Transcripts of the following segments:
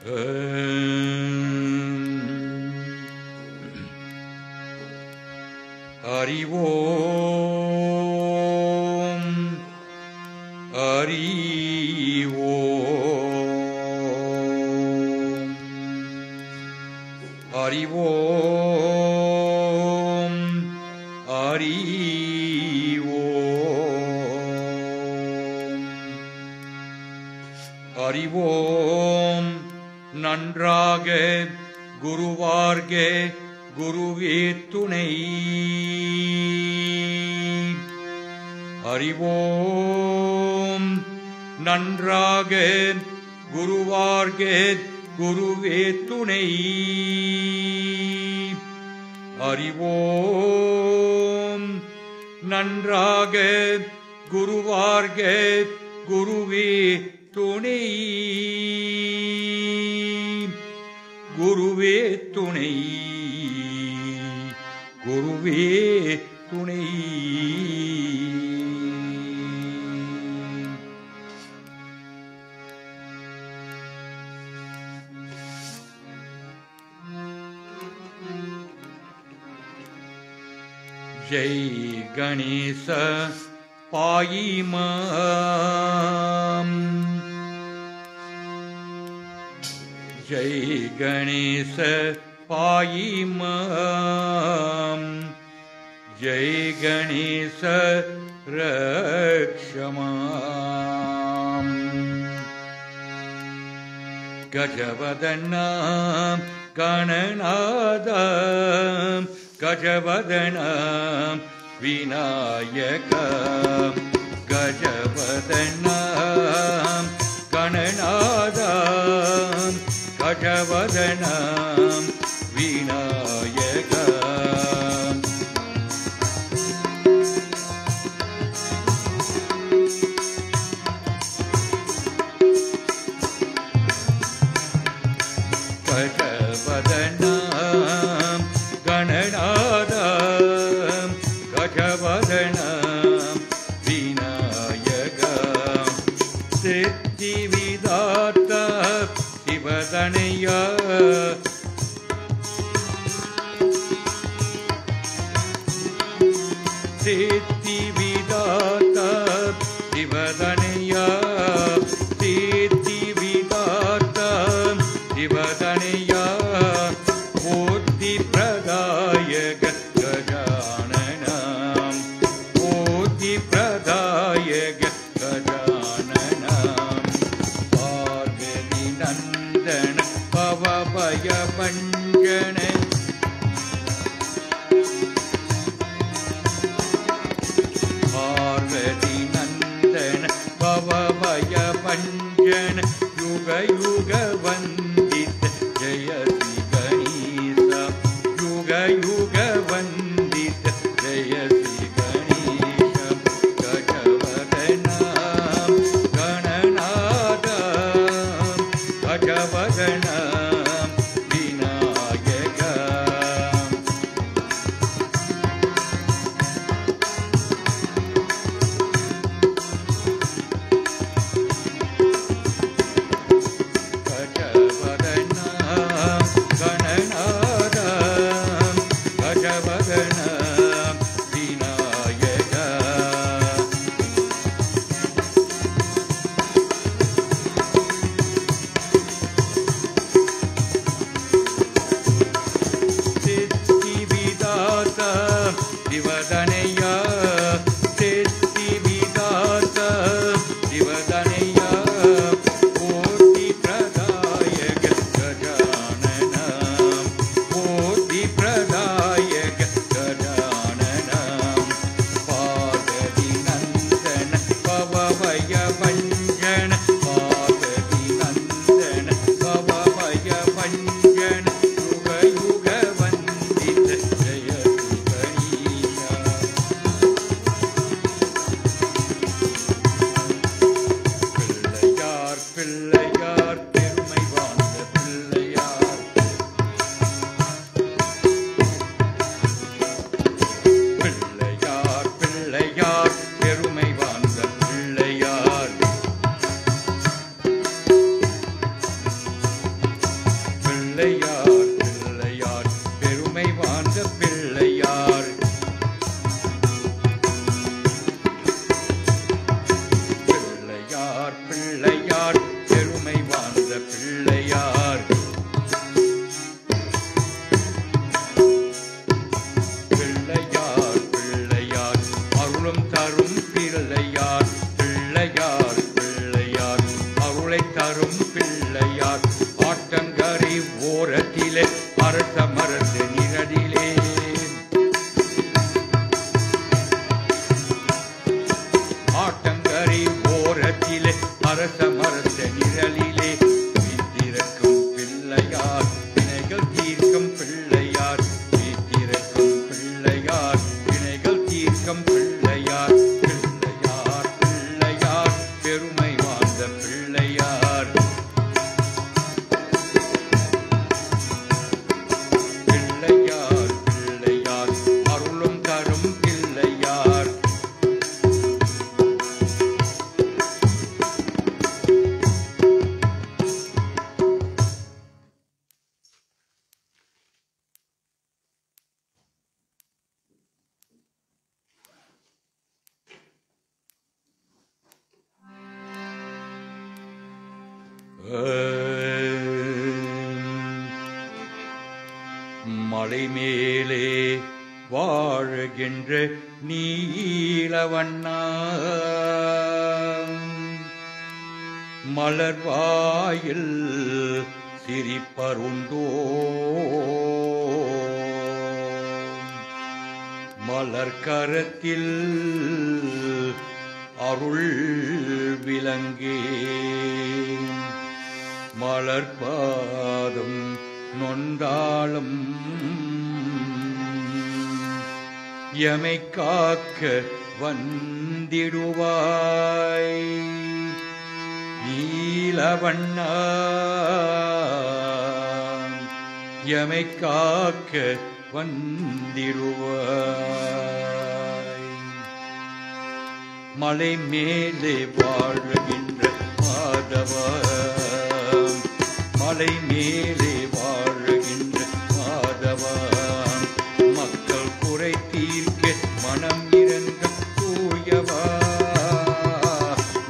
ஹரி ஓம் ஹரி ஓம் ஹரி ஓம் ஹரி ஓம் ஹரி ஓம். நன்றாக குருவார்க குருவே துணை. ஹரி ஓம். நன்றாக குருவார்க குருவே துணை. ஹரி ஓம். நன்றாக குருவார்க குருவே துணை. குருவே துணை. குருவே துணை. ஜெய் கணேச பாயிமாம். ஜெய் கணேச பாயிமாம். ஜெய் கணேச ரக்ஷமாம். கஜவதனாம் கணநாதாம். கஜவதனாம் விநாயகம். கஜவதனாம் கணநாதாம். கஜவதனாம் விநாயகம். கஜவதனாம் கணநாதாம். கஜவதனாம் விநாயகம். சித்தி விதாத்தா சிவதனையா. சித்தி விதாத்தா சிவதனையா. சித்தி விதாத்தா சிவதனையா. போத்தி பிரதாயக கஜானனம். போத்தி பிரதாயக கஜானனம். பார்வதி நந்தன பவபய பஞ்சன. பார்வதி நந்தன பவபய பஞ்சன. யுக யுக வந்தித ஜெய ஸ்ரீ கணேச. யுக யுக வந்தித ஜெய ஸ்ரீ கணேச. கஜவதனாம் கணநாதாம். கஜவதனாம் விநாயகம். கஜவதனாம் கணநாதாம். கஜவதனாம் விநாயகம். பிள்ளையார் பிள்ளையார் பெருமை வாழ்ந்த பிள்ளையார் பிள்ளையார் பிள்ளையார் பெருமை வாழ்ந்த பிள்ளையார் பிள்ளையார் பிள்ளையார் அருளும் தரும் பிள்ளையார் பிள்ளையார் பிள்ளையார் அருளை தரும் பிள்ளையார் ஆட்டங்கரை ஓரத்திலே அரச மரத்து நிழலிலே ஆட்டங்கரை ஓரத்திலே அரச மரத்து நிழலிலே வீட்டிருக்கும் பிள்ளையார் வினைகள் தீர்க்கும் பிள்ளையார் வீட்டிருக்கும் பிள்ளையார் வினைகள் தீர்க்கும் பிள்ளையார் பிள்ளையார் பிள்ளையார் பெருமை வாழ்ந்த பிள்ளையார் பிள்ளையார் பிள்ளையார் அருளும் தரும் பிள்ளையார் மலை மேலே வாழுகின்ற நீலவண்ணா மலர்வாயில் சிரிப்பருண்டோ மலர்கரத்தில் அருள் விளங்கே மலர்பாதம் நொந்தாளும் எமை காக்க வந்திடுவாய் நீலவண்ணா எமை காக்க வந்திடுவாய் மலை மேலே வாழ்கின்ற மாதவா மலை மேலே வாழ்கின்ற மாதவா மக்கள் குறை தீர்க்க மனம் இறங்க தூயவா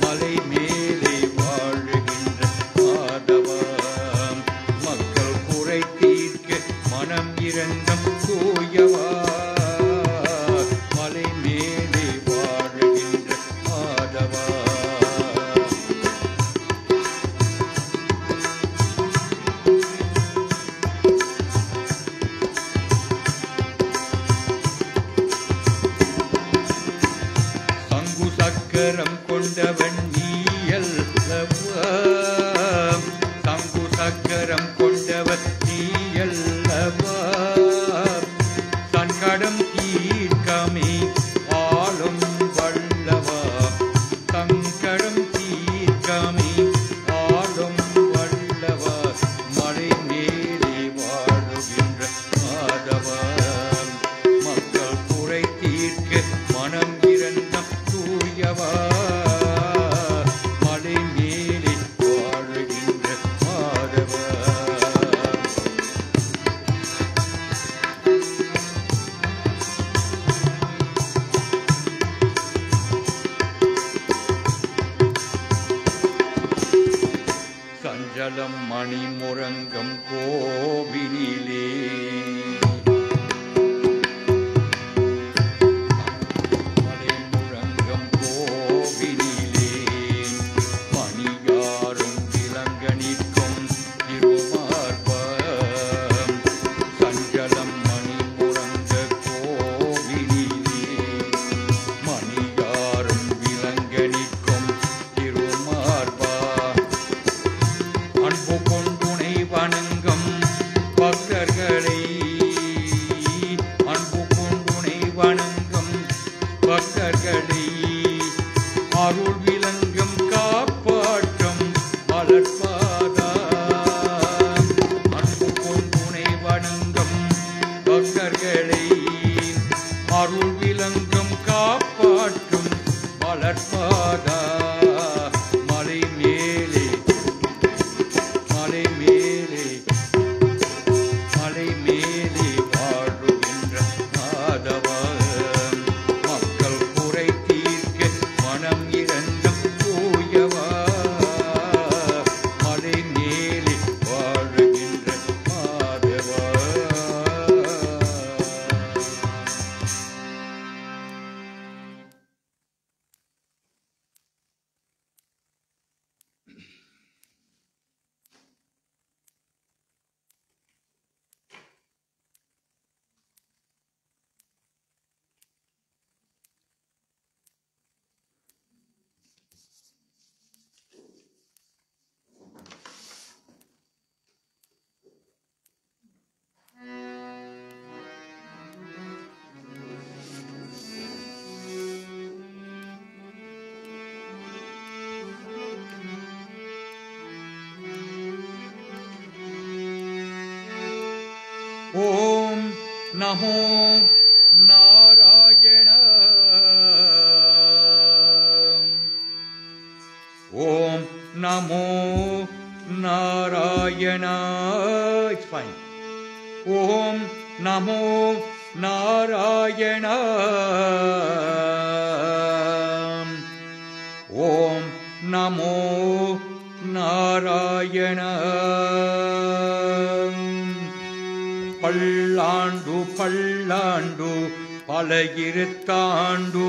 மலை மேலே வாழ்கின்ற மாதவா மக்கள் குறை தீர்க்க மனம் இறங்க தூயவா மலை மேலே வாழ்கின்ற மாதவா சக்கரம் கொண்டவன் நீயல்லவா சங்கு சக்கரம் கொண்டவன் நீயல்லவா சங்கடம் தீர்க்கமே ஆளும் வல்லவா சங்கடம் தீர்க்கமே ஆளும் வல்லவா மலை மேலே வாழுகின்ற மாதவா மக்கள் குறை தீர்க்க மனம் இறந்த தூயவா மலை மேலே வாழ்கின்ற மாதவா சஞ்சலம் மணி முழங்கம் கோவிலிலே அன்பு கொண்டுனை வணங்கும் பக்தர்களை ஓம் நமோ நாராயண. ஓம் நமோ நாராயண. It's fine. ஓம் நமோ நாராயண. ஓம் நமோ நாராயண. பல்லாண்டு பல்லாண்டு பல இருத்தாண்டு,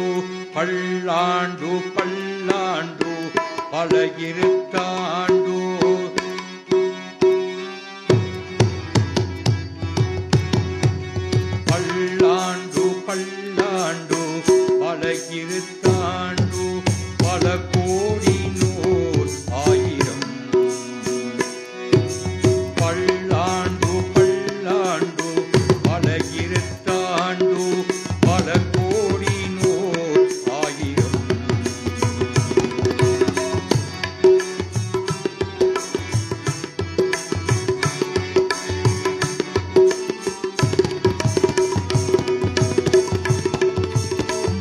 பல்லாண்டு பல்லாண்டு பல இருத்தாண்டு. பல்லாண்டு பல்லாண்டு பல இருத்தாண்டு, பல கோடி நூறு ஆயிரம். பல்லாண்டு பல்லாண்டு பல இருத்தாண்டு, பல கோடி நூறு ஆயிரம்.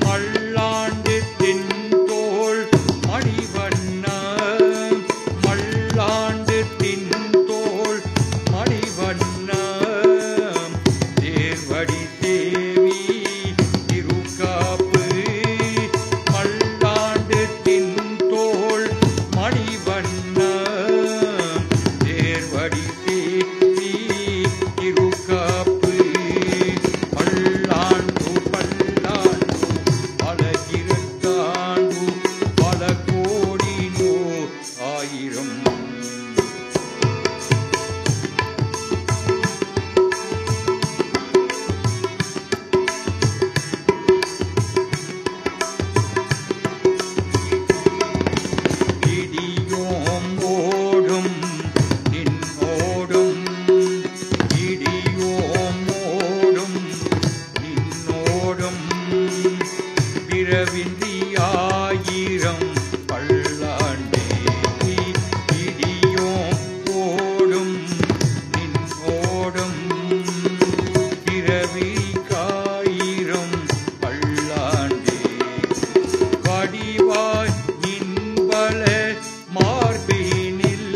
மல்லாண்டு தின்தோள் மணிவண்ண, மல்லாண்டு தின்தோள் மணிவண்ண. தேர்வடி தேவி திருக்காப்பு, மல்லாண்டு தின்தோள் மணிவண்ண. தேர்வடி தேவி திருக்காப்பு. பல்லாண்டு பல்லாண்டு பல இருத்தாண்டு, பல கோடி நூறு ஆயிரம். இடியோம் ஓடும் நின்னோடும், இடியோம் ஓடும் நின்னோடும். பிறவின்றி ஆயிரம் பல்லாண்டே. இடியோம் ஓடும் நின்னோடும், பிறவிக்காயிரம் பல்லாண்டே. வடிவாய் நின்பல மார்பினில்,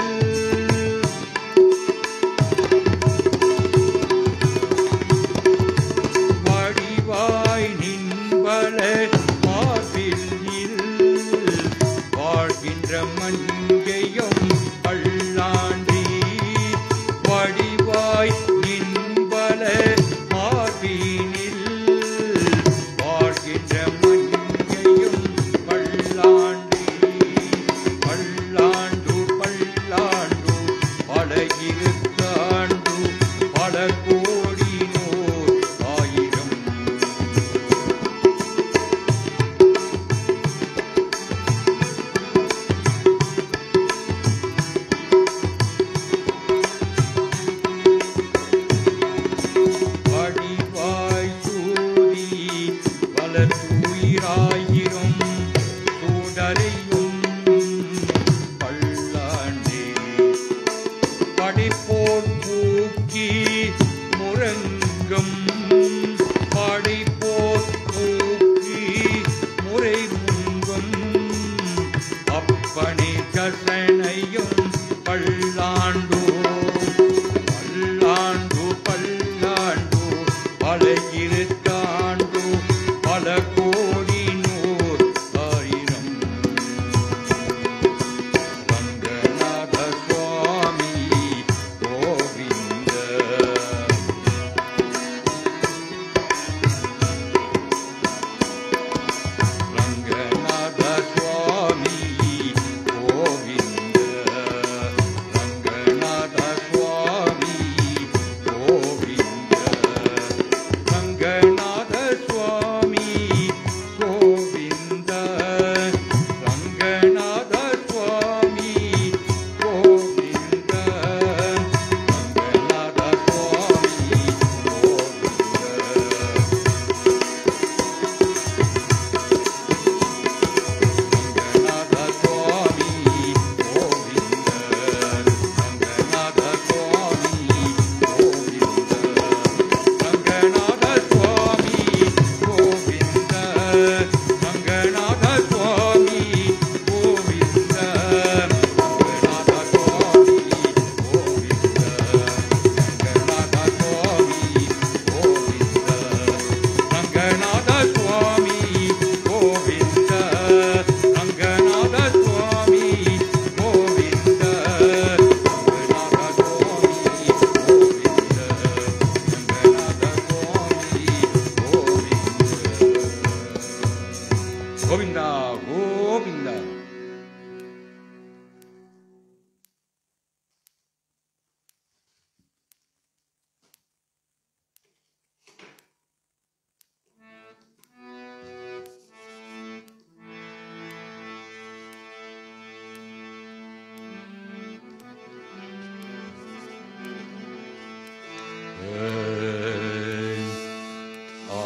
வடிவாய் நின்பல மார்பினில். வாழ்கின்ற மங்கையும் பல்லாண்டி, வடிவாய் நின்பல மார்பினில். வாழ்கின்ற மங்கையும் பல்லாண்டி. பல்லாண்டு பல்லாண்டு பல இருத்தாண்டு, பல கோடி நூறு ஆயிரம். வடிவாய் சூடி வளர்த்துயிராயிரம் சூடரையும் பல்லாண்டே. படைப்போர் பூக்கி முரங்கம், படைப்போர் பூக்கி முறை முங்கும். அப்பனை கசனையும் பல்லாண்டு. பல்லாண்டு பல்லாண்டு பல இருத்தாண்டு, பல கோடி நூறு ஆயிரம். ரங்கநாத சுவாமி கோவிந்தா.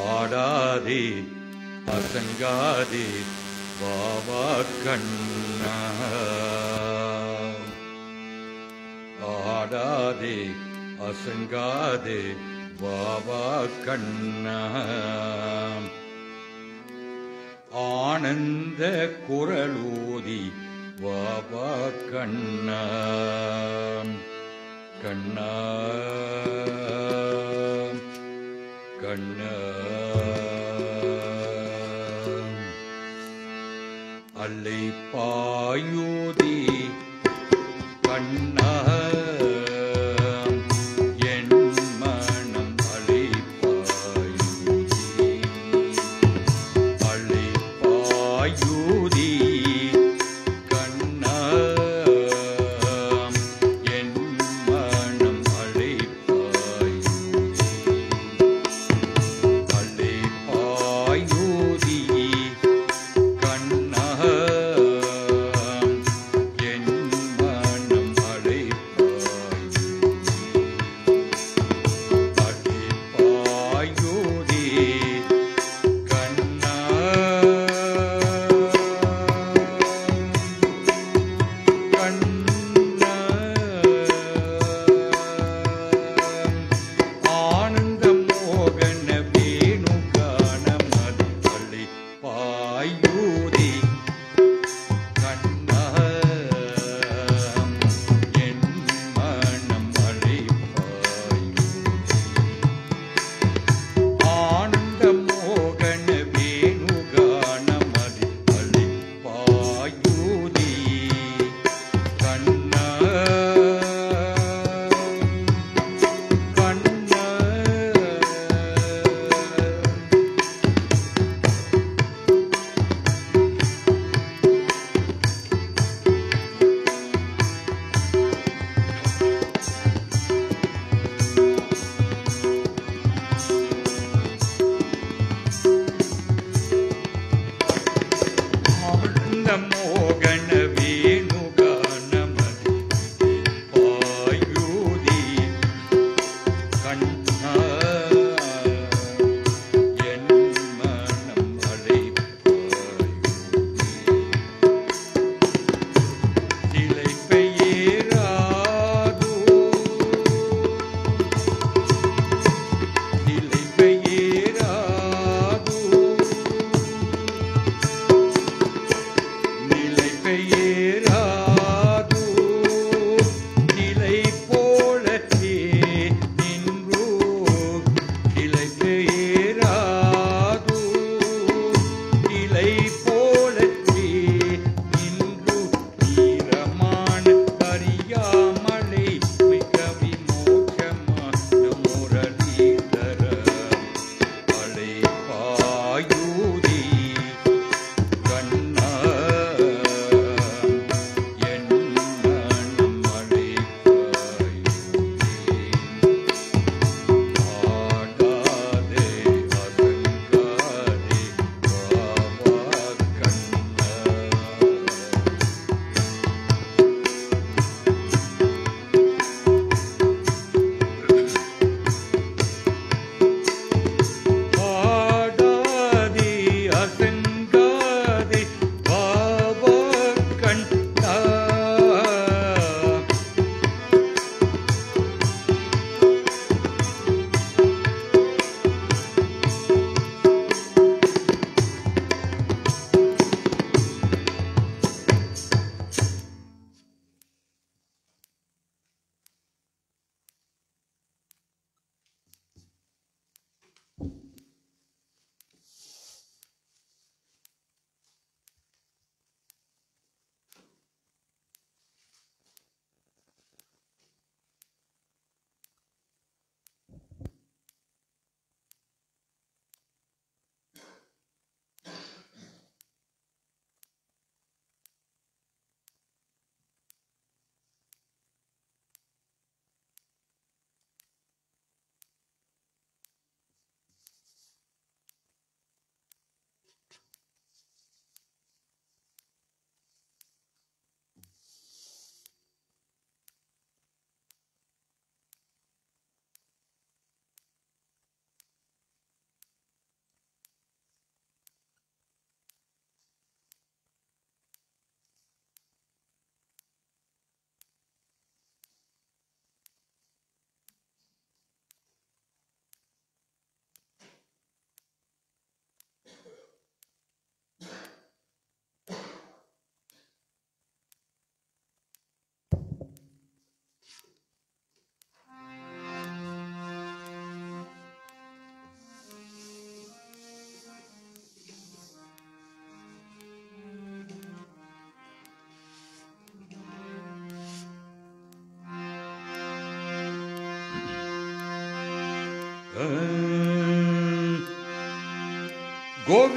ஆடாதே அசங்காதே பாபா கண்ணா, ஆடாதே அசங்காதே பாபா கண்ணா. ஆனந்த குரலூதி பாபா கண்ணா, கண்ணா கண்ணா. அல்லை பாயூதி கண்ணா, என் மனம் அலை பாயூதி, அலை பாயூதி கண்ணா, என் மனம் அலை பாயூதி, அலை பாயூதி கண்ணா, என்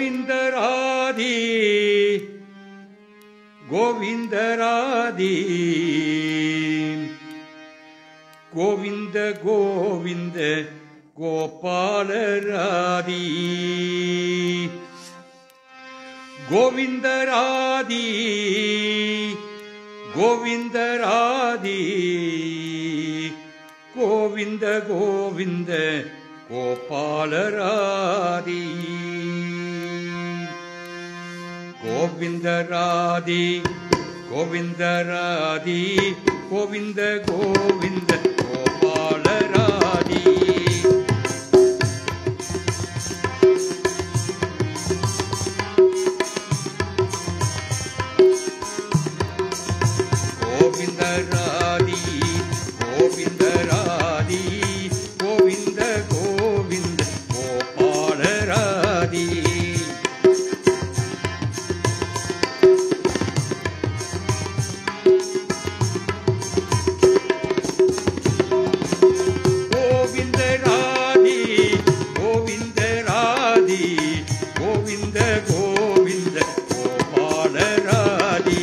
கோவிந்தராதி கோவிந்தராதி Govind Govind கோபாலராதி கோவிந்தராதி கோவிந்தராதி Govind Govind கோபாலராதி கோவிந்தராதி கோவிந்தராதி Govind Govind கோபாலராதி கோவிந்தராதி கோவிந்தராதி Govind Govind கோபாலராதி கோவிந்தராதி கோவிந்தராதி Govind Govind கோபாலராதி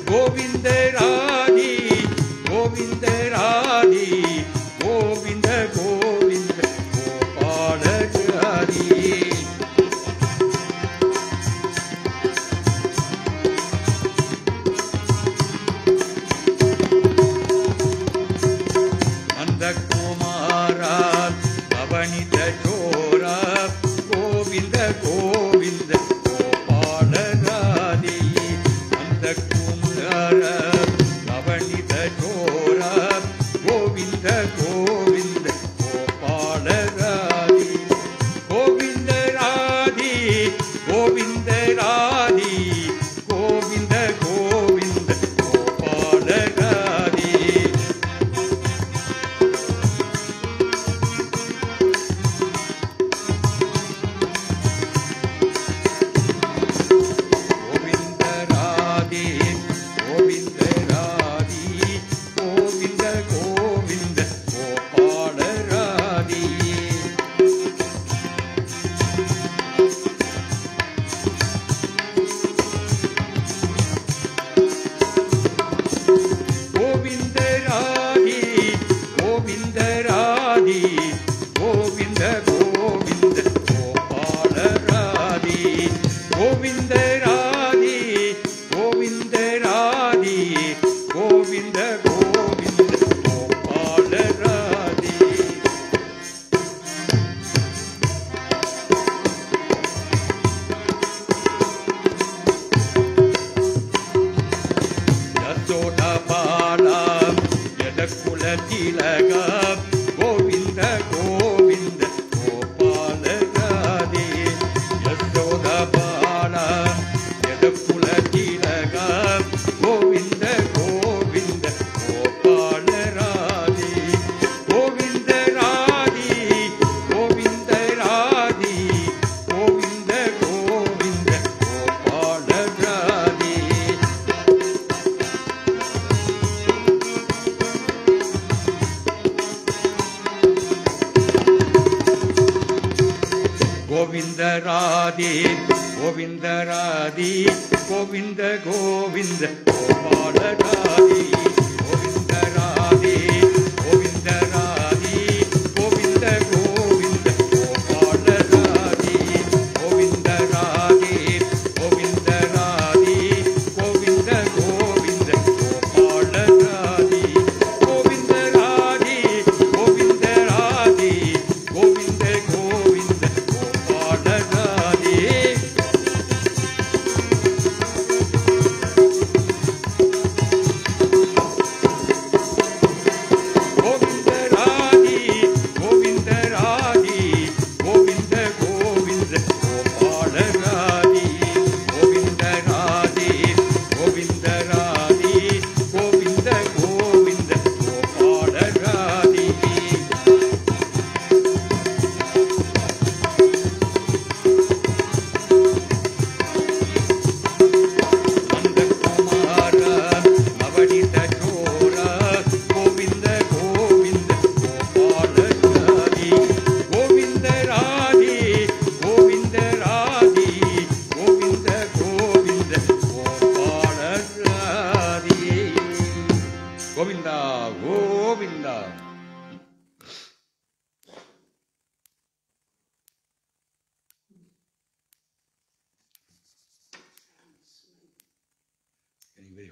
கோவிந்தராதி கோவிந்தராதி Govind Govind கோபாலராதி நந்தகுமாரா நவனித சோரா Govind Govind கோபாலராதி நந்தகுமாரா நவனித சோரா Govind Govind கோபாலராதி கோவிந்தராதி கோவிந்தராதி Govind Govind கோபாலராதி கோவிந்தராதி கோவிந்தராதி Govind Govind கோபாலராதி கோவிந்தராதி கோவிந்தராதி Govind Govind கோபாலராதி கோவிந்தராதி கோவிந்தராதி Govind Govind கோபாலராதி Yashoda Bala யதகுல திலக Govind Govind கோபாலராதி Yashoda Bala யதகுல திலக Govind Govind கோபாலராதி கோவிந்தராதி கோவிந்தராதி Govind Govind கோபாலராதி கோவிந்தராதி கோவிந்தராதி Govind Govind கோபாலராதி கோவிந்தராதி கோவிந்தராதி Govind Govind கோபாலராதி கோவிந்தராதி கோவிந்தராதி Govind Govind கோபாலராதி கோவிந்தராதி கோவிந்தராதி Govind Govind கோபாலராதி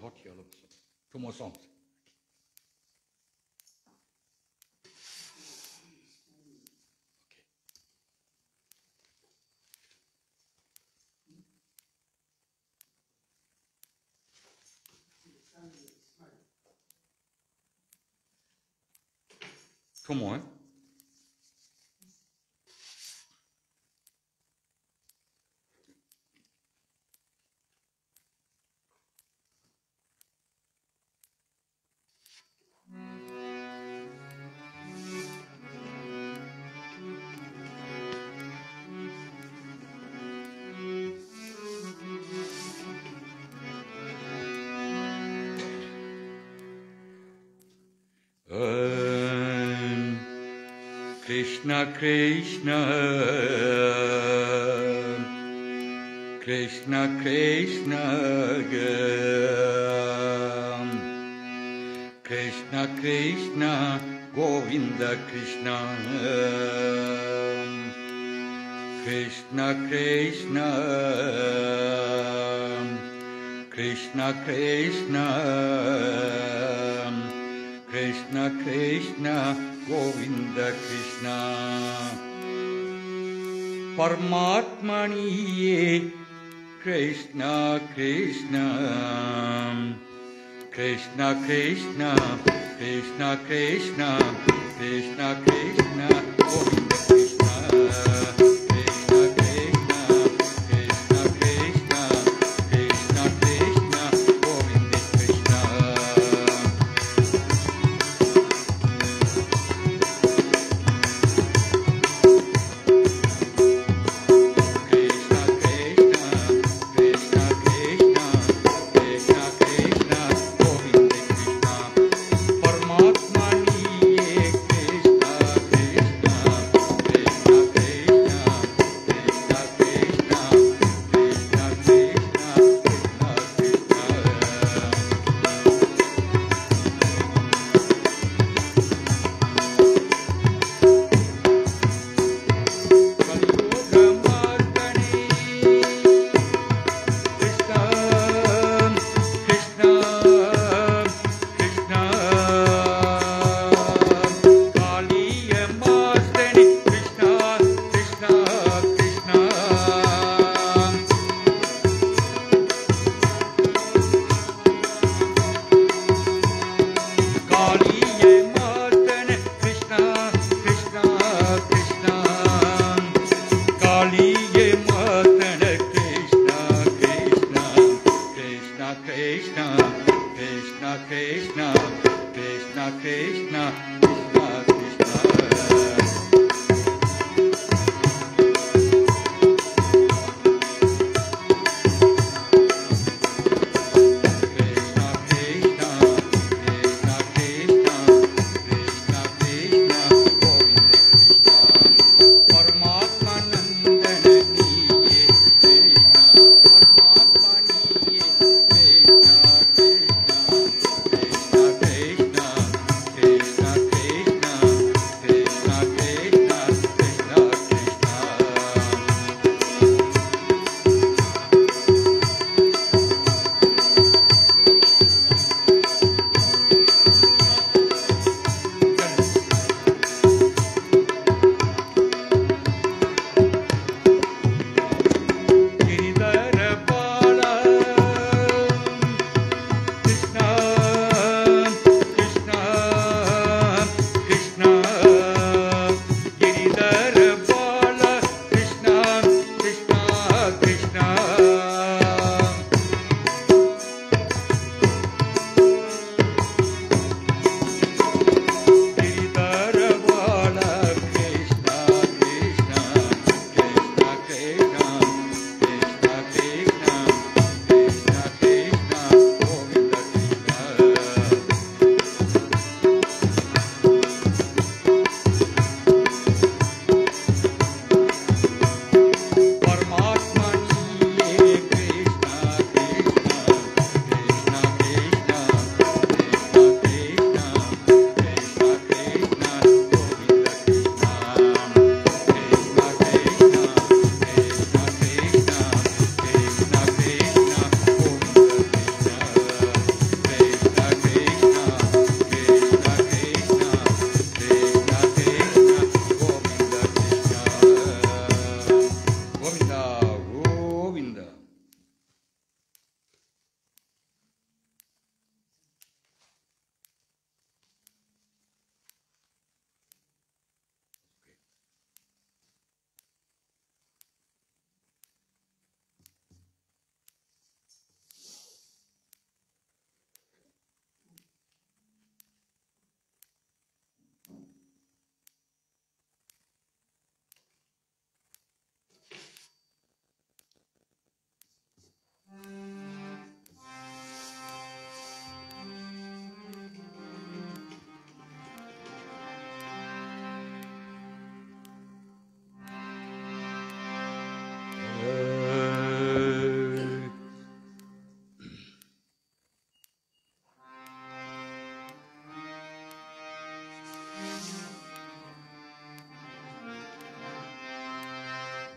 hot here. Look, 2 more songs. Two more. Krishna Krishna Krishna Krishna Krishna Krishna Govinda Krishna Krishna Krishna Krishna Krishna Krishna Krishna Govinda Krishna Paramatmaniye Krishna Krishna Krishna Krishna Krishna Krishna Krishna Krishna Govinda Krishna Krishna Krishna Krishna Krishna Krishna Krishna Govinda Krishna Krishna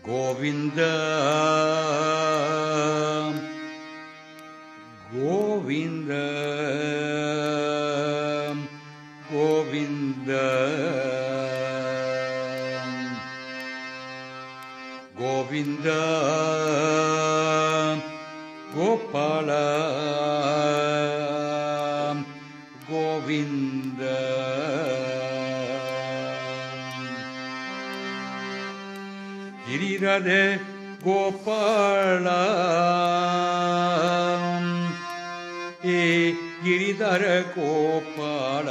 Govinda Govinda Govinda Govinda Gopala Govinda Giridhara Gopala ಏ ಗಿರಿಧರ ಗೋಪಾಲ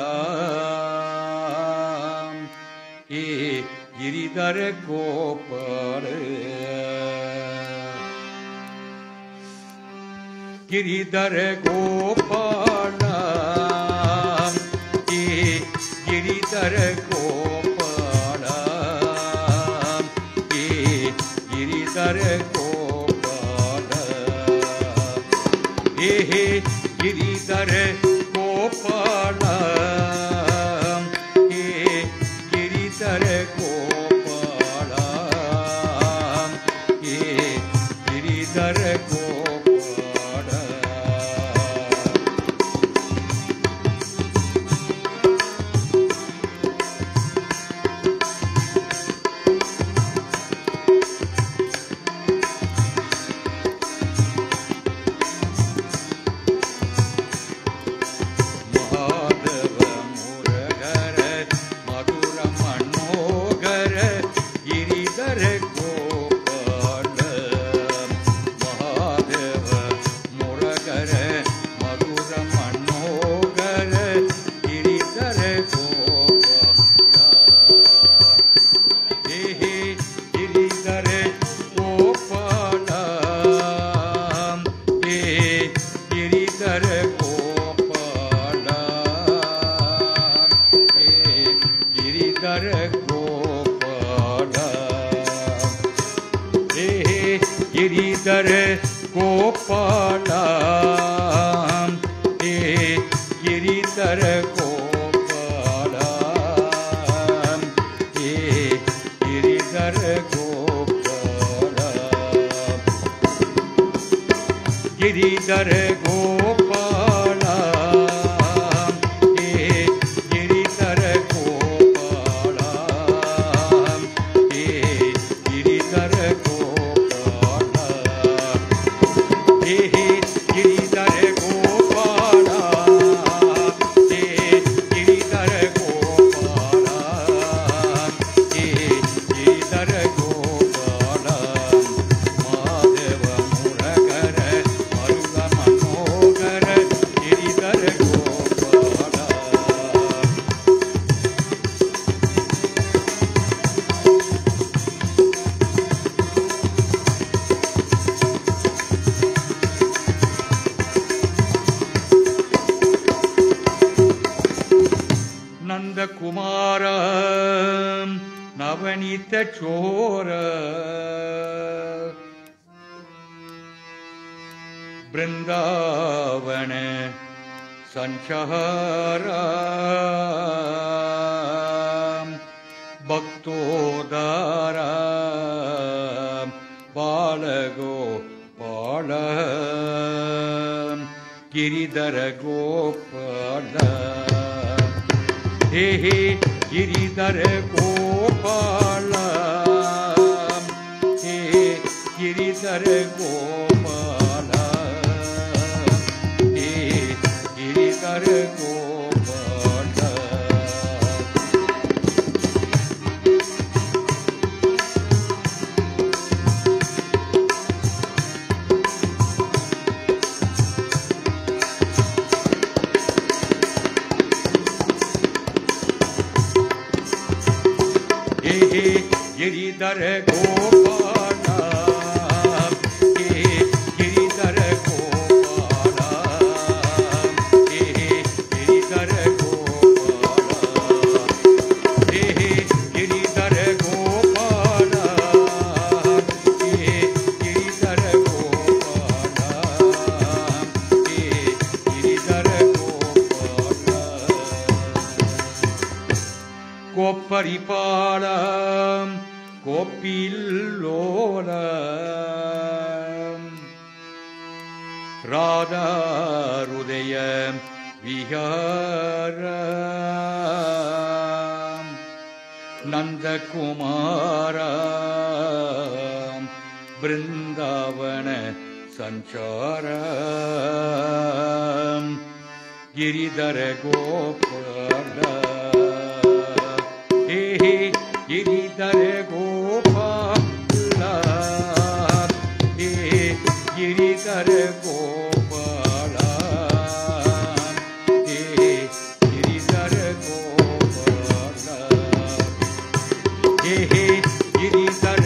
ಏ ಗಿರಿಧರ ಗೋಪಾಲ ಗಿರಿಧರ ಗೋಪಾಲ ಏ ಗಿರಿಧರ ಗೋಪಾಲ ಏ ಗಿರಿಧರ ಗೋಪಾಲ ಏ ಗಿರಿಧರ ಗೋಪಾಲ ಏ ಗಿರಿಧರ ಗೋಪಾಲ ಏ ಗಿರಿಧರ ಗೋಪಾಲ गिरिधर गोपाल हे गिरिधर गोपाल हे गिरिधर गोपाल गिरिधर गोपाल हे गिरिधर गोपाल हे गिरिधर गोपाल हे गिरिधर गोपाल हे गिरिधर गोपाल हे गिरिधर गोपाल माधव मुरगर मरुग मनोगर गिरिधर गोपाल नंद कुमार नवनीत चोर वृंदावन संचार भक्तोदार बालगोपाल गिरिधर गोपाल हे गिरिधर गोपाल हे गिरिधर गोपाल हे गिरिधर गोपाल गिरिधर गोपाल हे गिरिधर गोपाल हे गिरिधर गोपाल हे गिरिधर गोपाल हे गिरिधर गोपाल हे गिरिधर गोपाल கோப்பரிபாலம் கோப்பில்லோலம் ராதாருதய விஹாரம் நந்தகுமாரம் பிருந்தாவன சஞ்சாரம் கிரிதர கோபால ஹே ஹே கிரிதர கோபால ஹே கிரிதர கோபால ஹே கிரிதர கோபால ஹே ஹே Giridhara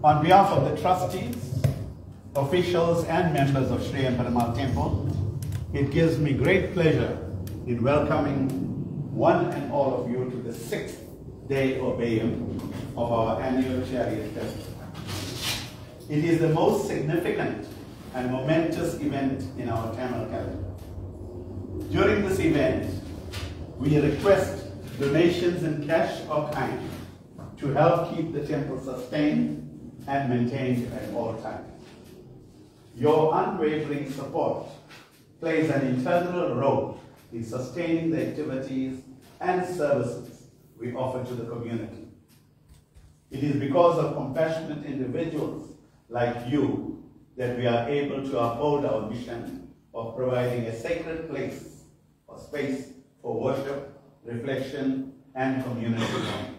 On behalf of the trustees, officials and members of Sri Perumal Temple, it gives me great pleasure in welcoming one and all of you to the 6th day Obeyum of our annual Chariot Festival. It is the most significant and momentous event in our Tamil calendar. During this event, we request donations in cash or kind to help keep the temple sustained and maintained at all times. Your unwavering support plays an integral role in sustaining the activities and services we offer to the community. It is because of compassionate individuals like you that we are able to uphold our mission of providing a sacred place or space for worship, reflection, and community life.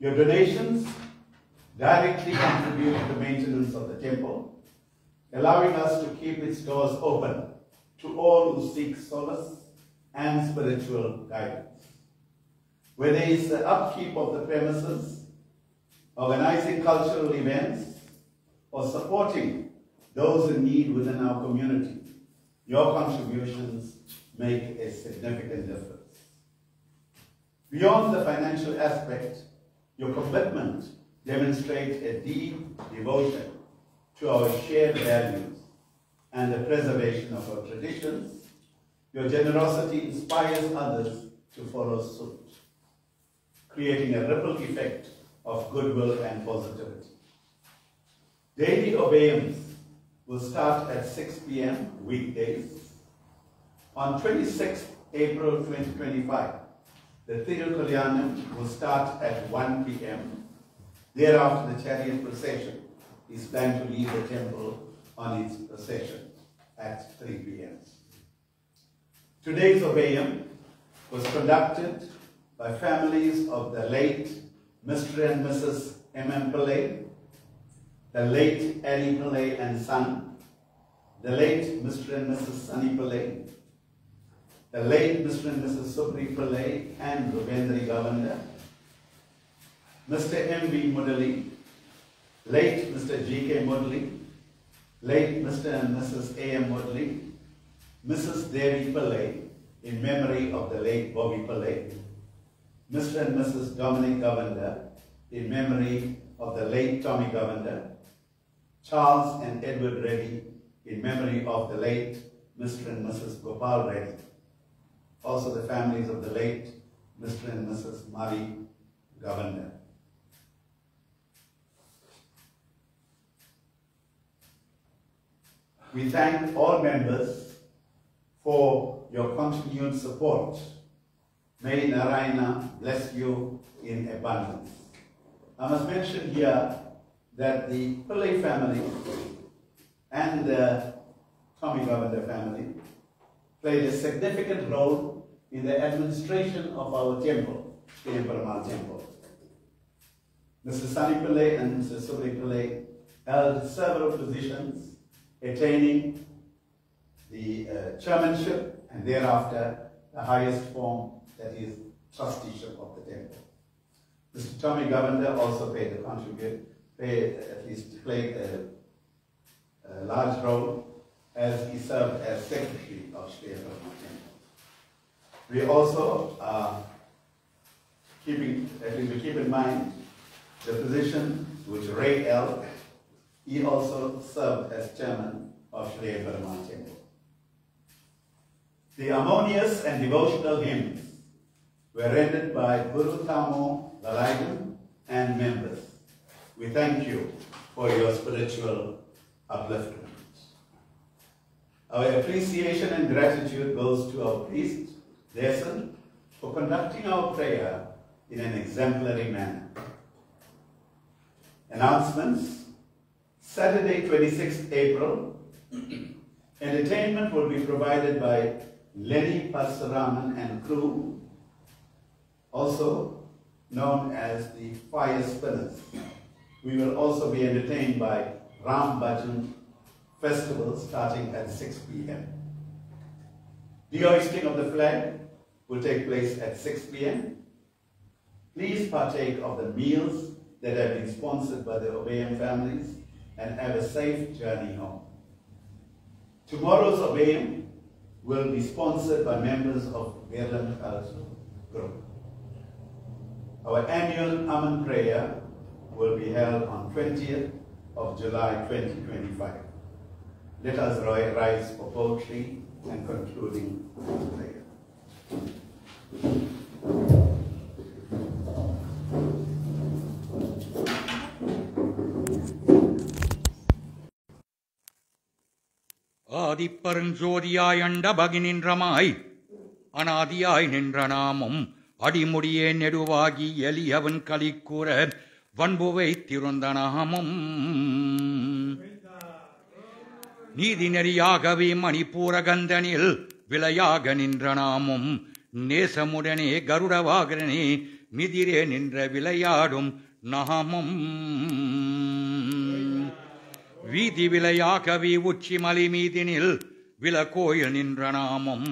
Your donations directly contribute to the maintenance of the temple, allowing us to keep its doors open to all who seek solace and spiritual guidance. Whether it's the upkeep of the premises, organizing cultural events, or supporting those in need within our community, your contributions make a significant difference. Beyond the financial aspect, your commitment demonstrates a deep devotion to our shared values and the preservation of our traditions. Your generosity inspires others to follow suit, creating a ripple effect of goodwill and positivity. Daily Obeyums will start at 6 p.m. weekdays. On 26th April 2025, the Thirukalyanam will start at 1 p.m. Thereafter, the chariot procession is planned to leave the temple on its procession at 3 p.m. Today's Obeyum was conducted by families of the late Mr. and Mrs. M.M. Pillai, the late Eddie Pillai and son, the late Mr. and Mrs. Sunny Pillai, the late Mr. and Mrs. Supri Pillai and Rubendri Govender, Mr. M.V. Mudali, late Mr. G.K. Mudali, late Mr. and Mrs. A.M. Mudali, Mrs. Devi Pillai in memory of the late Bobby Pillai, Mr. and Mrs. Dominic Govender in memory of the late Tommy Govender, Charles and Edward Reddy in memory of the late Mr. and Mrs. Gopal Reddy. Also the families of the late Mr. and Mrs. Mari Govender. We thank all members for your continued support. May Narayana bless you in abundance. I must mention here that the Pillai family and the Tommy Govender family played a significant role in the administration of our temple, the Perumal Temple. Mr. Sunny Pillai and Mr. Subri Pillai held several positions, attaining the chairmanship and thereafter the highest form, that is trusteeship of the temple. Mr. Tommy Govender also played a large role as he served as secretary of Sri Perumal Temple. We also keep in mind the position which Ray L. He also served as chairman of Sri Perumal Temple. The harmonious and devotional hymns were rendered by Guru Tamo Lalagan and members. We thank you for your spiritual upliftment. Our appreciation and gratitude goes to our priest, Desan, for conducting our prayer in an exemplary manner. Announcements. Saturday, 26th April, entertainment will be provided by Lenny Pasaraman and crew, also known as the Fire Spinners. We will also be entertained by Ram Bhajan Festival starting at 6 p.m. The hoisting of the flag will take place at 6 p.m. Please partake of the meals that have been sponsored by the Obeyam families and have a safe journey home. Tomorrow's Obeyam will be sponsored by members of Veerlam Cultural Group. Our annual Aman prayer will be held on 20th of July 2025. Let us rise for poetry and concluding prayer. ஆதிப்பெருஞ்சோதியாய் அண்டபகி நின்றமாய் அனாதியாய் நின்ற நாமம் அடிமுடியே நெடுவாகி எலியவன் களிக்கூற வன்புவை திறந்த நாமம் நீதி நெறியாகவே மணிப்பூரகந்தனில் விலையாக நின்ற நாமம் நேசமுடனே கருடவாகரனே மிதிரே நின்ற விளையாடும் நாமம் வீதி விலையாகவே உச்சி மலை மீதினில் விலகோயில் நின்ற நாமம்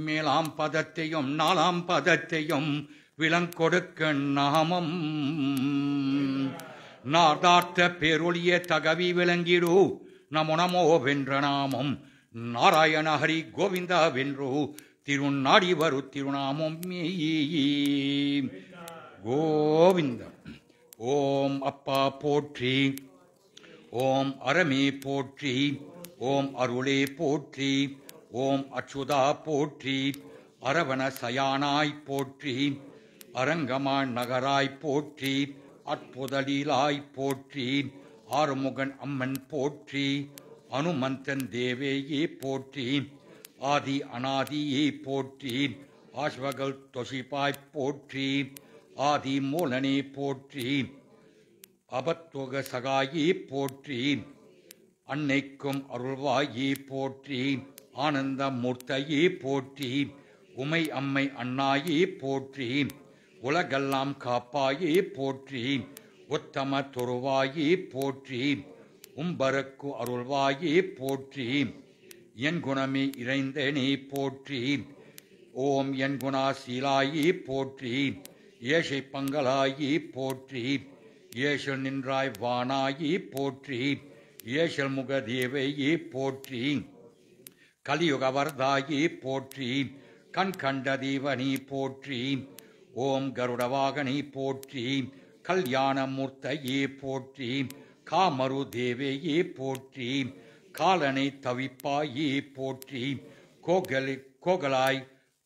மேலாம் பதத்தையும் நாலாம் பதத்தையும் விலங்கொடுக்க நாமம் நார்தார்த்த பேரொழிய தகவி விளங்கிடு நமோ நமோ வென்ற நாமம் நாராயண ஹரி கோவிந்தா வென்று திருநாடி வரு திருநாமம் கோவிந்தம். ஓம் அப்பா போற்றி, ஓம் அரமே போற்றி, ஓம் அருளே போற்றி, ஓம் அச்சுதா போற்றி, அரவண சயானாய் போற்றி, அரங்கமான் நகராய் போற்றி, அற்புதலீலாய் போற்றி, ஆறுமுகன் அம்மன் போற்றி, அனுமந்தன் தேவேயே போற்றி, ஆதி அநாதியே போற்றி, ஆஸ்வகல் தொசிப்பாய் போற்றி, ஆதி மூலனே போற்றி, அபத்துவக சகாயே போற்றி, அன்னைக்கும் அருள்வாயே போற்றி, ஆனந்த மூர்த்தையே போற்றி, உமை அம்மை அண்ணாயே போற்றி, உலகெல்லாம் காப்பாயே போற்றி, உத்தம தொருவாயே போற்றி, உம்பருக்கு அருள்வாயே போற்றி, என் குணமே இறைந்தனே போற்றி, ஓம் என் குணாசீலாயே போற்றி, ஏஷை பங்களாயே போற்றி, ஏஷல் நின்றாய் வானாயே போற்றி, ஏஷல் முக தேவையே போற்றி, கலியுக வரதாயே போற்றி, கண் கண்ட தேவனே போற்றி, ஓம் கருடவாகனே போற்றி, கல்யாண மூர்த்தையே போற்றி, காமரு தேவேயே போற்றி, காலனை தவிப்பாயே போற்றி, கோகலாய்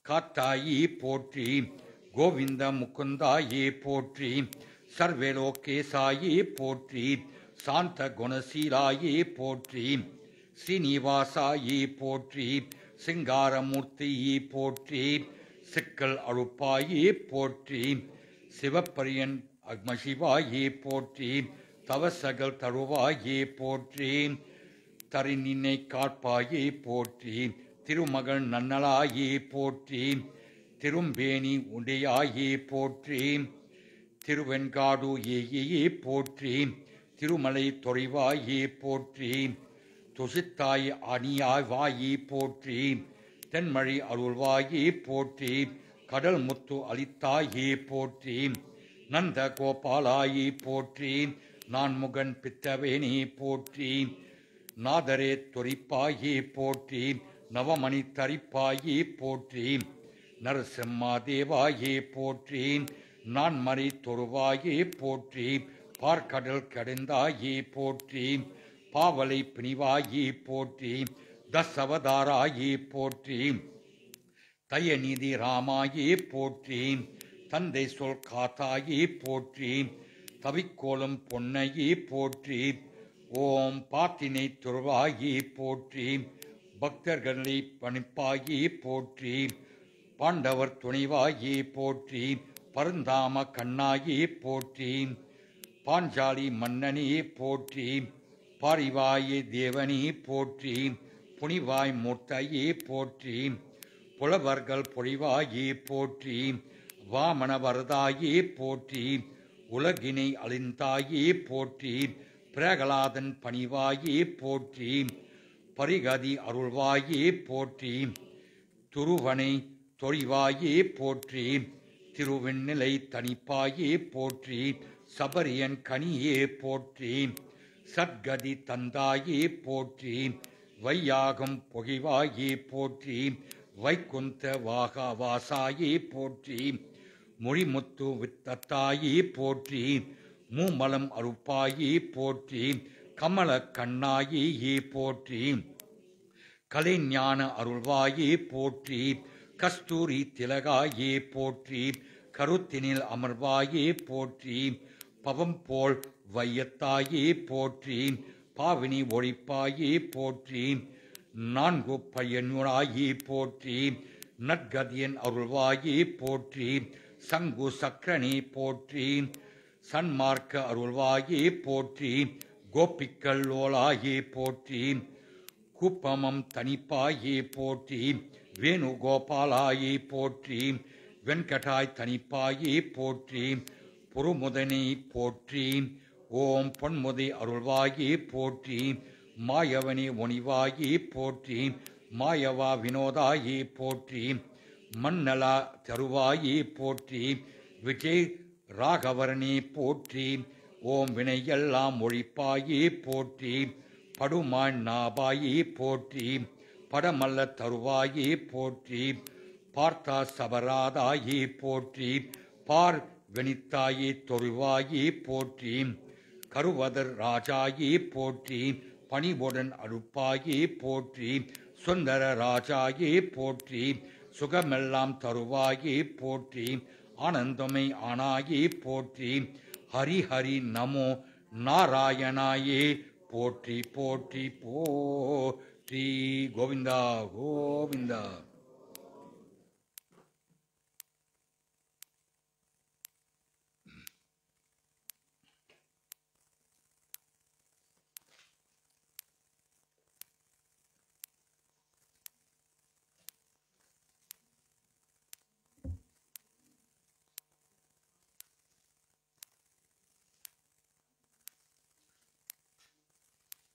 காத்தாயே போற்றி, கோவிந்த முகுந்தாயே போற்றி, சர்வேலோகேசாயே போற்றி, சாந்த குணசீலாயே போற்றி, ஸ்ரீனிவாசாயே போற்றி, சிங்காரமூர்த்தியே போற்றி, சிக்கல் அழுப்பாயே போற்றி, சிவப்பரியன் அக்மசிவாயே போற்றி, தவசகல் தருவாயே போற்றி, தரிநினை காட்பாயே போற்றி, திருமகள் நன்னலாயே போற்றி, திரும்பேணி உடையாயே போற்றி, திருவெண்காடு ஏயே போற்றி, திருமலை தொலைவாயே போற்றி, துசித்தாய் அணியாவாயே போற்றி, தென்மழி அருள்வாயே போற்றி, கடல் முத்து அளித்தாயே போற்றி, நந்த கோபாலாயே போற்றி, நான்முகன் பித்தவேனே போற்றி, நாதரே தொரிப்பாயே போற்றி, நவமணி தரிப்பாயே போற்றி, நரசிம்மாதேவாயே போற்றி, நான்மறை தொருவாயே போற்றி, பார்க்கடல் கடைந்தாயே போற்றி, பாவலை பிணிவாயே போற்றி, தசவதாராயே போற்றி, தயநிதி ராமாயே போற்றி, தந்தை சொல் காத்தாயே போற்றி, தவிக்கோலம் பொன்னையே போற்றி, ஓம் பாத்தினை துருவாயே போற்றி, பக்தர்களை பணிப்பாயே போற்றி, பாண்டவர் துணைவாயே போற்றி, பருந்தாம கண்ணாயே போற்றி, பாஞ்சாலி மன்னனே போற்றி, பாரிவாயே தேவனே போற்றி, புனிவாய் மூர்த்தையே போற்றி, புலவர்கள் பொழிவாயே போற்றி, வாமன வரதாயே போற்றி, உலகினை அழிந்தாயே போற்றி, பிரகலாதன் பணிவாயே போற்றி, பரிகதி அருள்வாயே போற்றி, துருவனை தொழிவாயே போற்றி, திருவெண்ணிலை தனிப்பாயே போற்றி, சபரியன் கனியே போற்றி, சத்கதி தந்தாயே போற்றி, வையாகம் புகைவாயே போற்றி, வைகுந்த வாசாயே போற்றி, மொழிமுத்து வித்தத்தாயே போற்றி, மூமலம் அருப்பாயே போற்றி, கமல கண்ணாயே போற்றி, கலைஞான அருள்வாயே போற்றி, கஸ்தூரி திலகாயே போற்றி, கருத்தினில் அமர்வாயே போற்றி, பவம் போல் வையத்தாயே போற்றி, பாவினி ஒழிப்பாயே போற்றி, நான்கு பயனுராயே போற்றி, நற்கதியன் அருள்வாயே போற்றி, சங்கு சக்கரனே போற்றி, சன்மார்க்க அருள்வாயே போற்றி, கோபிக்கல் லோலாயே போற்றி, குப்பமம் தனிப்பாயே போற்றி, வேணுகோபாலாயே போற்றி, வெண்கட்டாய் தனிப்பாயே போற்றி, புருமுதனை போற்றி, ஓம் பொன்முதை அருள்வாயே போற்றி, மாயவனே ஒனிவாயே போற்றி, மாயவா வினோதாயே போற்றி, மன்னலா தருவாயே போற்றி, விஜய் ராகவரனே போற்றி, ஓம் வினையெல்லாம் ஒழிப்பாயே போற்றி, படுமான் நாபாயே போற்றி, படமல்ல தருவாயே போற்றி, பார்த்தா சபராதாயே போற்றி, பார் வெனித்தாயே தொருவாயே போற்றி, கருவதர் ராஜாயே போற்றி, பணிவுடன் அழுப்பாயே போற்றி, சுந்தர ராஜாயே போற்றி, சுகமெல்லாம் தருவாயே போற்றி, ஆனந்தமை ஆனாயே போற்றி, ஹரி ஹரி நமோ நாராயணாயே போற்றி போற்றி போற்றி. கோவிந்தா கோவிந்தா.